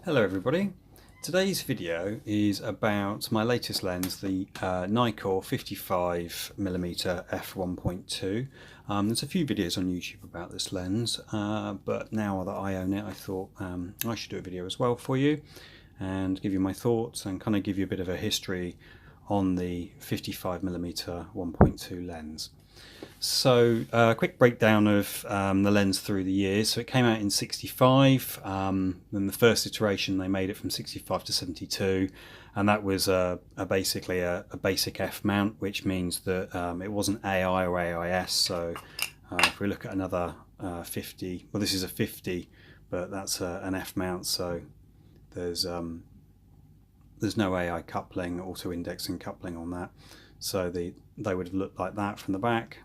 Hello everybody. Today's video is about my latest lens, the Nikkor 55mm f1.2. There's a few videos on YouTube about this lens, but now that I own it, I thought I should do a video as well for you and give you my thoughts and kind of give you a bit of a history on the 55mm 1.2 lens. So a quick breakdown of the lens through the years. So it came out in 65, then the first iteration they made it from 65 to 72, and that was basically a basic F mount, which means that it wasn't AI or AIS. So if we look at another 50, well this is a 50, but that's an F mount, so there's no AI coupling, auto indexing coupling on that. So they would have looked like that from the back,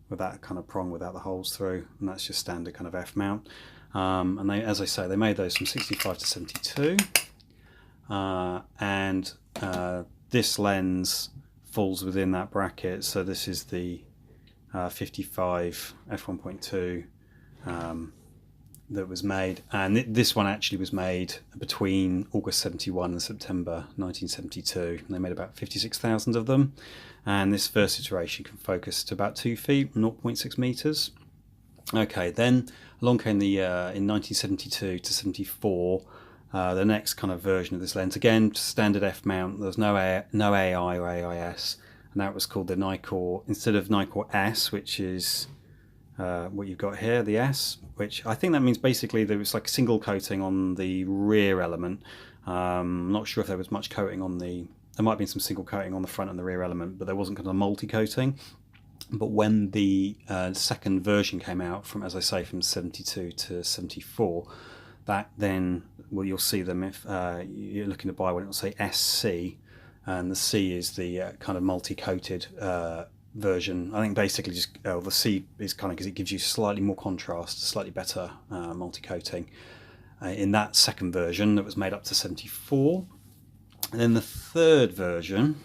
with that kind of prong without the holes through, and that's just standard kind of F mount. And they, as I say, they made those from 65 to 72, and this lens falls within that bracket. So this is the 55 f1.2 that was made, and this one actually was made between August 71 and September 1972. And they made about 56,000 of them, and this first iteration can focus to about 2 feet, 0.6 meters. Okay, then along came the in 1972 to 74 the next kind of version of this lens, again standard F mount. There was no AI or AIS, and that was called the Nikkor, instead of Nikkor S, which is what you've got here, the S, which I think that means basically there was like a single coating on the rear element. I'm not sure if there was much coating on there might have been some single coating on the front and the rear element, but there wasn't kind of multi-coating. But when the second version came out, from, as I say, from 72 to 74, that then, well, you'll see them if you're looking to buy one, it will say SC, and the C is the kind of multi-coated version. I think basically just the C is kind of because it gives you slightly more contrast, slightly better multi-coating in that second version that was made up to 74. And then the third version,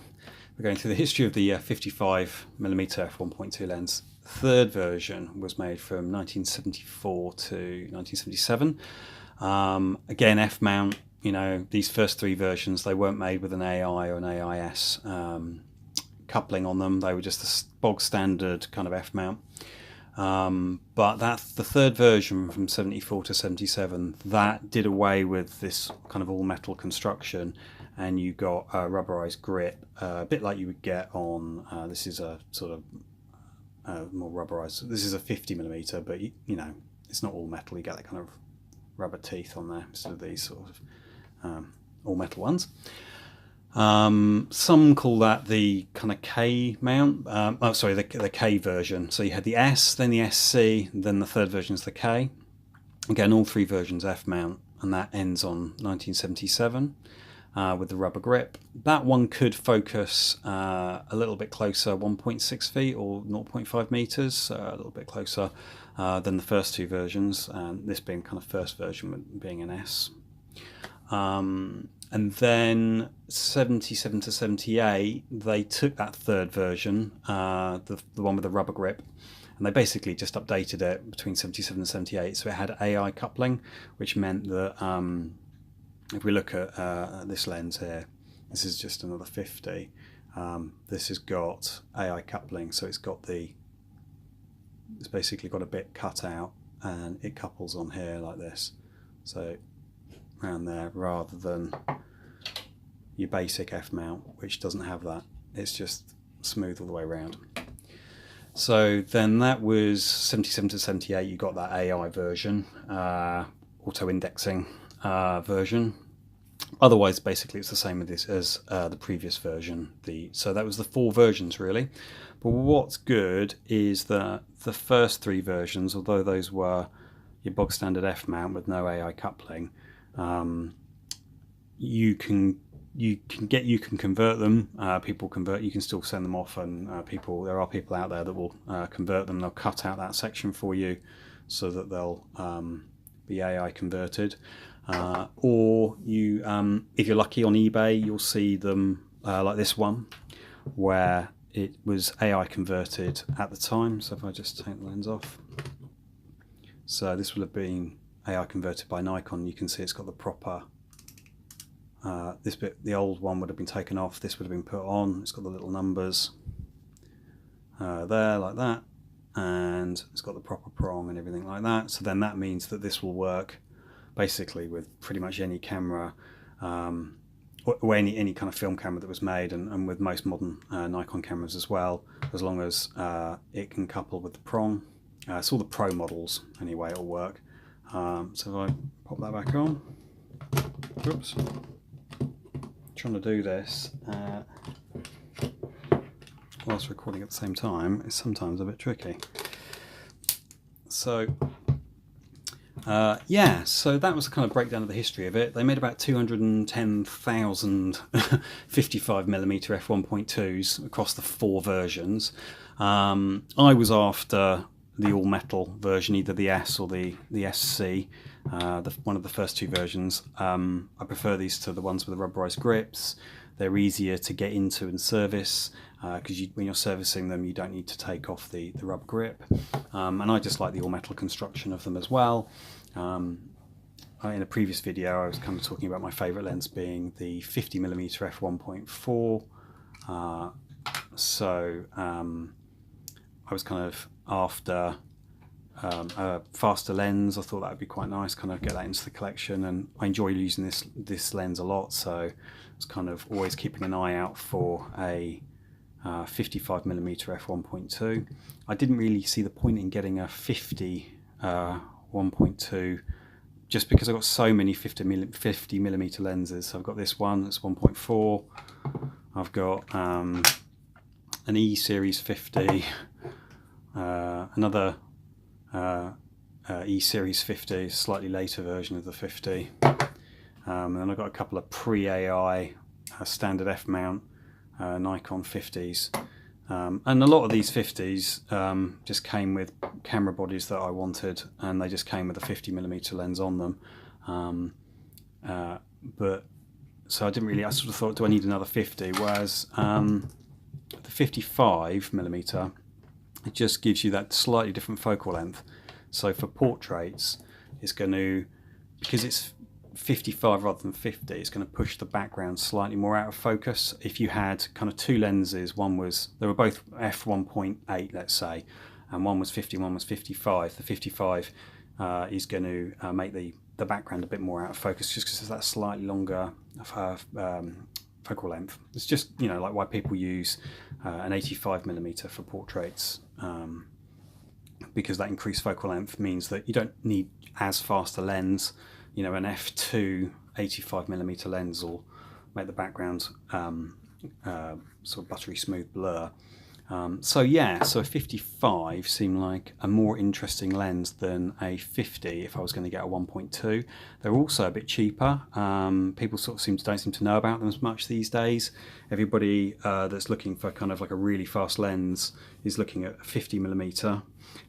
we're going through the history of the 55mm f1.2 lens. The third version was made from 1974 to 1977. Again, F mount. You know, these first three versions, they weren't made with an AI or an AIS coupling on them. They were just the bog standard kind of F mount. But that's the third version from 74 to 77, that did away with this kind of all metal construction, and you got a rubberized grip, a bit like you would get on this is a sort of more rubberized, this is a 50mm, but you know, it's not all metal. You get that kind of rubber teeth on there instead of these sort of all metal ones. Some call that the kind of K mount. The K version. So you had the S, then the SC, then the third version is the K. Again, all three versions F mount, and that ends on 1977 with the rubber grip. That one could focus a little bit closer, 1.6 feet or 0.5 meters, a little bit closer than the first two versions, and this being kind of first version being an S. And then 77 to 78, they took that third version, the one with the rubber grip, and they basically just updated it between 77 and 78. So it had AI coupling, which meant that if we look at this lens here, this is just another 50. This has got AI coupling, so it's basically got a bit cut out, and it couples on here like this. So around there, rather than your basic F mount, which doesn't have that. It's just smooth all the way around. So then that was 77 to 78, you got that AI version, auto indexing version. Otherwise, basically it's the same with this as the previous version. So that was the four versions really. But what's good is that the first three versions, although those were your bog standard F mount with no AI coupling, you can convert them. People convert. You can still send them off, and there are people out there that will convert them. They'll cut out that section for you, so that they'll be AI converted. Or you, if you're lucky on eBay, you'll see them like this one, where it was AI converted at the time. So if I just take the lens off, so this will have been AI converted by Nikon. You can see it's got the proper, this bit, the old one would have been taken off, this would have been put on. It's got the little numbers there like that, and it's got the proper prong and everything like that. So then that means that this will work basically with pretty much any camera, or any kind of film camera that was made, and with most modern Nikon cameras as well, as long as it can couple with the prong. It's all the pro models anyway, it'll work. So if I pop that back on, oops, trying to do this whilst recording at the same time is sometimes a bit tricky. So yeah, so that was a kind of breakdown of the history of it. They made about 210,000 55mm f1.2s across the 4 versions. I was after the all-metal version, either the S or the SC, one of the first 2 versions. I prefer these to the ones with the rubberized grips. They're easier to get into and service, because when you're servicing them you don't need to take off the rubber grip, and I just like the all-metal construction of them as well. In a previous video I was kind of talking about my favourite lens being the 50mm f1.4, so I was kind of after a faster lens. I thought that would be quite nice, kind of get that into the collection, and I enjoy using this lens a lot, so I was kind of always keeping an eye out for a 55mm f1.2. I didn't really see the point in getting a 50 1.2 just because I've got so many 50mm lenses. So I've got this one, it's 1.4. I've got an E series 50, another E series 50, slightly later version of the 50. And then I've got a couple of pre-AI standard F mount Nikon 50s. And a lot of these 50s just came with camera bodies that I wanted, and they just came with a 50mm lens on them. But so I sort of thought, do I need another 50? Whereas the 55mm, it just gives you that slightly different focal length. So for portraits, it's going to, because it's 55 rather than 50, it's going to push the background slightly more out of focus. If you had kind of 2 lenses, they were both f1.8, let's say, and one was 50, one was 55. The 55 is going to make the background a bit more out of focus, just because it's that slightly longer focal length. It's just, you know, like why people use an 85mm for portraits, because that increased focal length means that you don't need as fast a lens. You know, an f2 85mm lens will make the background sort of buttery smooth blur. So yeah, so a 55 seemed like a more interesting lens than a 50 if I was going to get a 1.2. They're also a bit cheaper. People sort of don't seem to know about them as much these days. Everybody that's looking for kind of like a really fast lens is looking at a 50mm.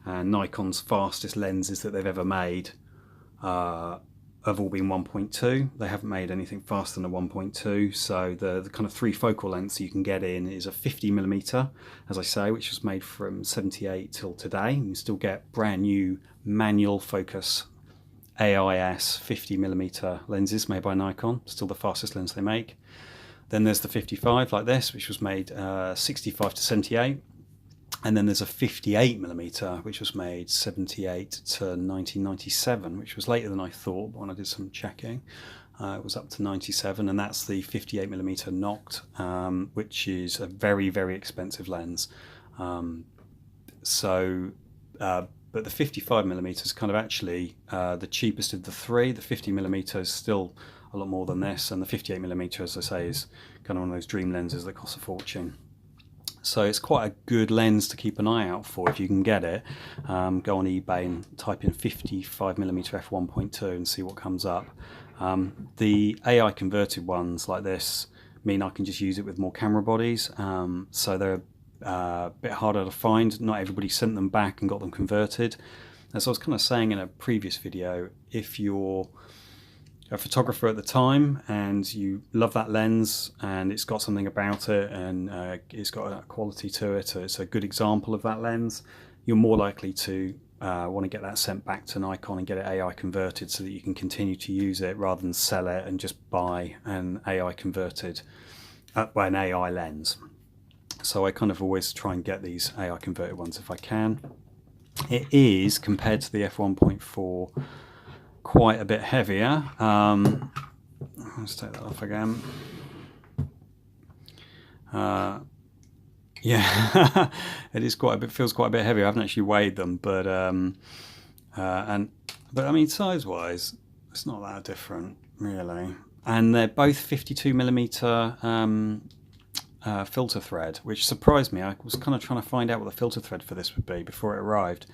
Nikon's fastest lenses that they've ever made have all been 1.2. They haven't made anything faster than a 1.2. So the kind of 3 focal lengths you can get in is a 50mm, as I say, which was made from 78 till today. You still get brand new manual focus AIS 50mm lenses made by Nikon, still the fastest lens they make. Then there's the 55 like this, which was made 65 to 78. And then there's a 58mm, which was made 78 to 1997, which was later than I thought, but when I did some checking, it was up to 97, and that's the 58mm Noct, which is a very, very expensive lens. But the 55mm is kind of actually the cheapest of the 3. The 50mm is still a lot more than this, and the 58mm, as I say, is kind of one of those dream lenses that cost a fortune. So it's quite a good lens to keep an eye out for if you can get it. Go on eBay and type in 55mm f1.2 and see what comes up. The AI converted ones like this mean I can just use it with more camera bodies, so they're a bit harder to find. Not everybody sent them back and got them converted. As I was kind of saying in a previous video, if you're a photographer at the time and you love that lens and it's got something about it and it's got a quality to it, it's a good example of that lens, you're more likely to want to get that sent back to Nikon and get it AI converted so that you can continue to use it rather than sell it and just buy an AI converted, an AI lens. So I kind of always try and get these AI converted ones if I can. It is, compared to the f1.4, quite a bit heavier. Let's take that off again. Yeah, it is quite a bit. Feels quite a bit heavier. I haven't actually weighed them, but I mean, size-wise, it's not that different, really. And they're both 52mm filter thread, which surprised me. I was kind of trying to find out what the filter thread for this would be before it arrived,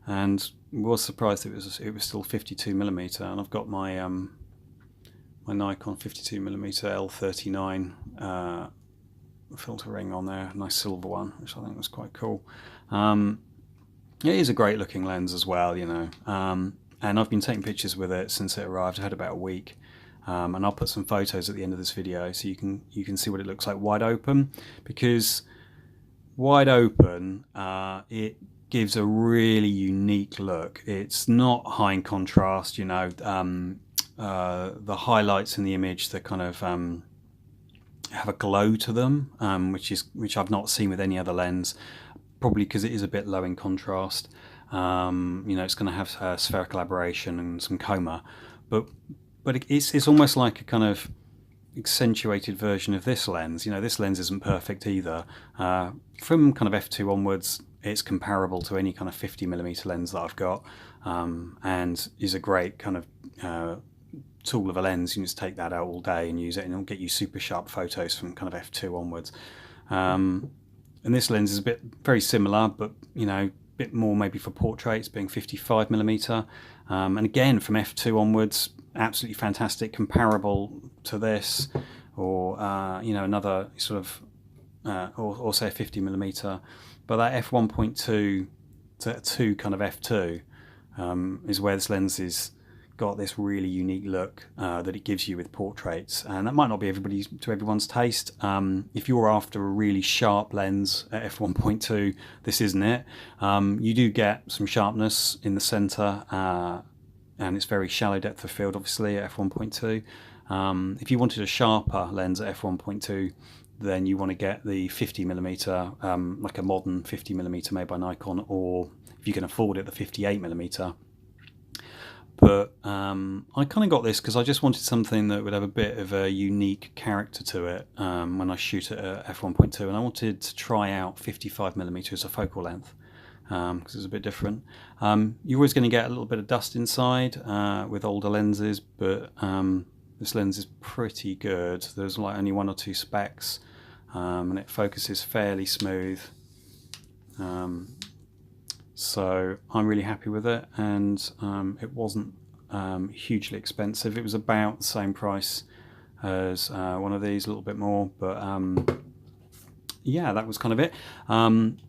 and was surprised it was still 52mm. And I've got my my Nikon 52mm L39 filter ring on there, a nice silver one, which I think was quite cool. It is a great looking lens as well, you know, and I've been taking pictures with it since it arrived. I had about a week, and I'll put some photos at the end of this video so you can see what it looks like wide open, because wide open it gives a really unique look. It's not high in contrast, you know. The highlights in the image, that kind of have a glow to them, which I've not seen with any other lens, probably because it is a bit low in contrast. You know, it's going to have spherical aberration and some coma, but it's almost like a kind of accentuated version of this lens. You know, this lens isn't perfect either. From kind of f2 onwards, it's comparable to any kind of 50mm lens that I've got, and is a great kind of tool of a lens. You can just take that out all day and use it, and it'll get you super sharp photos from kind of f2 onwards. And this lens is very similar, but you know, a bit more maybe for portraits, being 55mm. And again, from f2 onwards, absolutely fantastic, comparable to this, or you know, another sort of, or say a 50mm. But that f1.2 to kind of f2 is where this lens is got this really unique look that it gives you with portraits, and that might not be to everyone's taste. If you're after a really sharp lens at f1.2, this isn't it. You do get some sharpness in the center, and it's very shallow depth of field, obviously, at f1.2. If you wanted a sharper lens at f1.2, then you want to get the 50mm, like a modern 50mm made by Nikon, or if you can afford it, the 58mm. But I kind of got this because I just wanted something that would have a bit of a unique character to it when I shoot at f1.2, and I wanted to try out 55mm as a focal length because it's a bit different. You're always going to get a little bit of dust inside with older lenses, but this lens is pretty good. There's like only one or two specks, and it focuses fairly smooth. So I'm really happy with it, and it wasn't hugely expensive. It was about the same price as one of these, a little bit more, but yeah, that was kind of it. I'm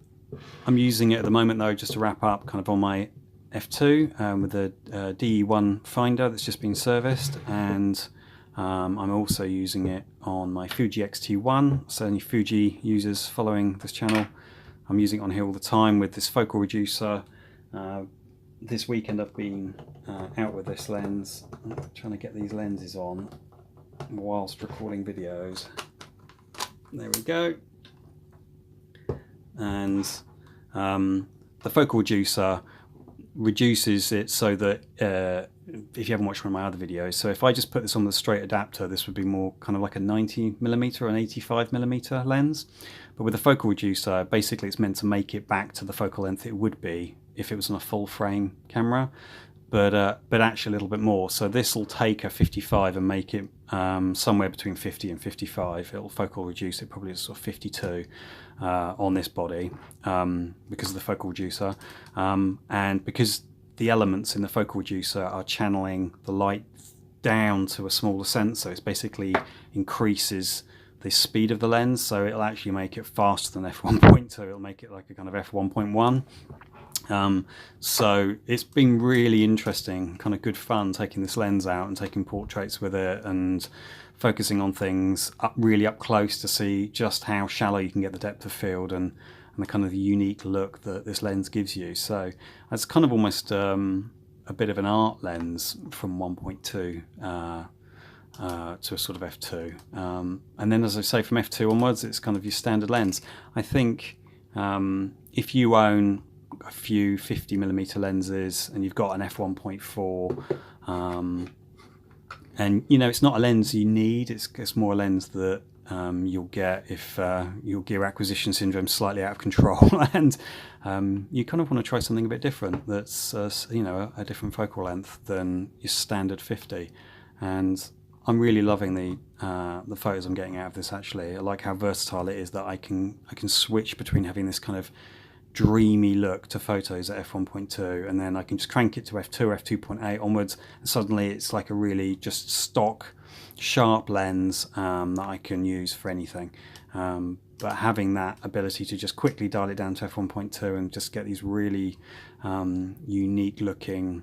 using it at the moment though, just to wrap up, kind of on my f2 with the DE1 finder that's just been serviced, and I'm also using it on my Fuji X-T1. So any Fuji users following this channel, I'm using it on here all the time with this focal reducer. This weekend I've been out with this lens, trying to get these lenses on whilst recording videos. There we go. And the focal reducer reduces it so that if you haven't watched one of my other videos, so if I just put this on the straight adapter, this would be more kind of like a 90mm or an 85mm lens. But with the focal reducer, basically it's meant to make it back to the focal length it would be if it was on a full frame camera, but actually a little bit more. So this will take a 55 and make it somewhere between 50 and 55. It'll focal reduce it probably to sort of 52 on this body because of the focal reducer, and because the elements in the focal reducer are channeling the light down to a smaller sensor. It basically increases the speed of the lens, so it'll actually make it faster than f1.2. It'll make it like a kind of f1.1. So it's been really interesting, kind of good fun taking this lens out and taking portraits with it and focusing on things really up close to see just how shallow you can get the depth of field, and and the kind of unique look that this lens gives you. So it's kind of almost a bit of an art lens from 1.2 to a sort of f2, and then, as I say, from f2 onwards it's kind of your standard lens. I think if you own a few 50mm lenses and you've got an f1.4, and you know, it's not a lens you need, it's more a lens that you'll get if your gear acquisition syndrome is slightly out of control and you kind of want to try something a bit different that's you know, a different focal length than your standard 50. And I'm really loving the photos I'm getting out of this. Actually, I like how versatile it is, that I can switch between having this kind of dreamy look to photos at f1.2, and then I can just crank it to f2, f2.8 onwards, and suddenly it's like a really just stock sharp lens that I can use for anything. But having that ability to just quickly dial it down to f1.2 and just get these really unique looking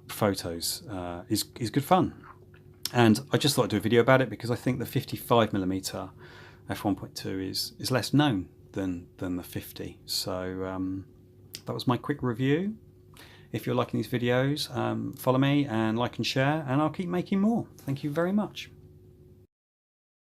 photos is good fun. And I just thought I'd do a video about it because I think the 55mm f1.2 is less known than the 50. So that was my quick review. If you're liking these videos, follow me and like and share, and I'll keep making more. Thank you very much.